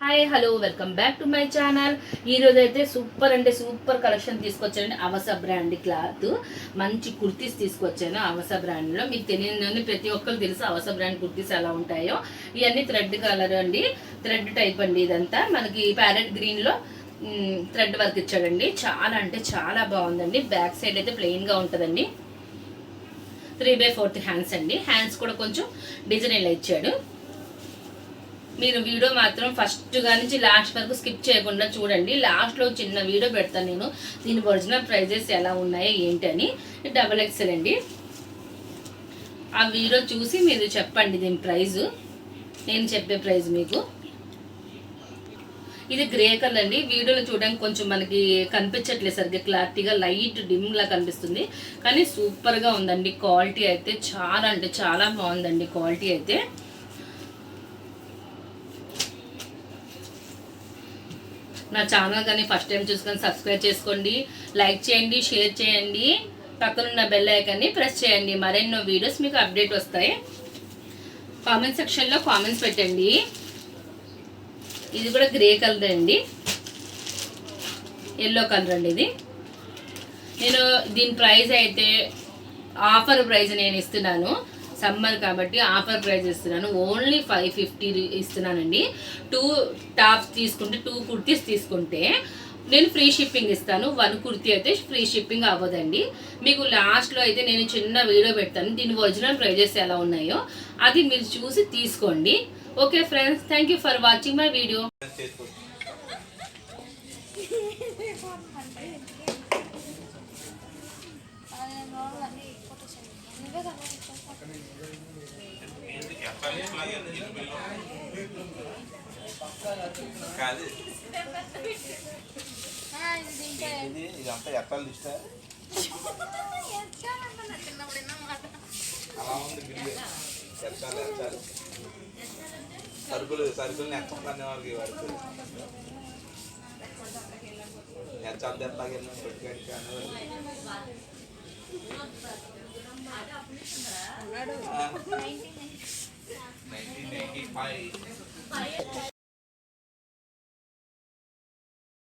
Hi hello welcome back to my channel. ఈరోజు అయితే super అంటే సూపర్ కలెక్షన్ తీసుకొచ్చాను. అవస బ్రాండ్ క్లాత్ మంచి కుర్తీస్ తీసుకొచ్చాను. అవస బ్రాండ్లో మీకు తెలియని ప్రతి ఒక్కరు తెలుసు అవస బ్రాండ్ కుర్తీస్ ఎలా ఉంటాయో. ఇవన్నీ థ్రెడ్ కలర్ అండి, థ్రెడ్ టైప్ అండి. ఇదంతా మనకి ప్యారెట్ గ్రీన్లో థ్రెడ్ వర్క్ ఇచ్చాడండి. చాలా అంటే చాలా బాగుందండి. బ్యాక్ సైడ్ అయితే ప్లెయిన్గా ఉంటుందండి. 3/4 హ్యాండ్స్ అండి. హ్యాండ్స్ కూడా కొంచెం డిజైన్ ఇలా ఇచ్చాడు. మీరు వీడియో మాత్రం ఫస్ట్ నుంచి లాస్ట్ వరకు స్కిప్ చేయకుండా చూడండి. లాస్ట్లో చిన్న వీడియో పెడతాను నేను, దీని ఒరిజినల్ ప్రైజెస్ ఎలా ఉన్నాయి ఏంటి అని. XXL అండి. ఆ వీడియో చూసి మీరు చెప్పండి దీని ప్రైజు, నేను చెప్పే ప్రైజ్ మీకు. ఇది గ్రే కలర్ అండి. వీడియోలో చూడడానికి కొంచెం మనకి కనిపించట్లేదు సరిగ్గా క్లారిటీగా, లైట్ డిమ్లా కనిపిస్తుంది, కానీ సూపర్గా ఉందండి. క్వాలిటీ అయితే చాలా అంటే చాలా బాగుందండి. క్వాలిటీ అయితే నా ఛానల్ కానీ ఫస్ట్ టైం చూసుకొని సబ్స్క్రైబ్ చేసుకోండి, లైక్ చేయండి, షేర్ చేయండి, పక్కనున్న బెల్ ఐకాన్ని ప్రెస్ చేయండి. మరెన్నో వీడియోస్ మీకు అప్డేట్ వస్తాయి. కామెంట్ సెక్షన్లో కామెంట్స్ పెట్టండి. ఇది కూడా గ్రే కలర్ అండి, ఎల్లో కలర్ అండి. ఇది నేను దీని ప్రైస్ అయితే ఆఫర్ ప్రైస్ నేను ఇస్తున్నాను. సమ్మర్ కాబట్టి ఆఫర్ ప్రైస్ ఇస్తున్నాను. ఓన్లీ 550 ఇస్తున్నానండి. 2 టాప్స్ తీసుకుంటే, 2 కుర్తీస్ తీసుకుంటే నేను ఫ్రీ షిప్పింగ్ ఇస్తాను. 1 కుర్తీ అయితే ఫ్రీ షిప్పింగ్ అవ్వదండి. మీకు లాస్ట్లో అయితే నేను చిన్న వీడియో పెడతాను, దీని ఒరిజినల్ ప్రైజెస్ ఎలా ఉన్నాయో అది మీరు చూసి తీసుకోండి. Okay friends, thank you for watching my video. కాదు ఇదంతా ఎట్టాలి ఇష్ట అలా ఉంది బిల్లు. ఎచ్చాలి ఎచ్చాలి సరుకులు ఎచ్చండి వాళ్ళకి వరకు ఎచ్చాలి ఎట్లాగే పెట్టుకోండి.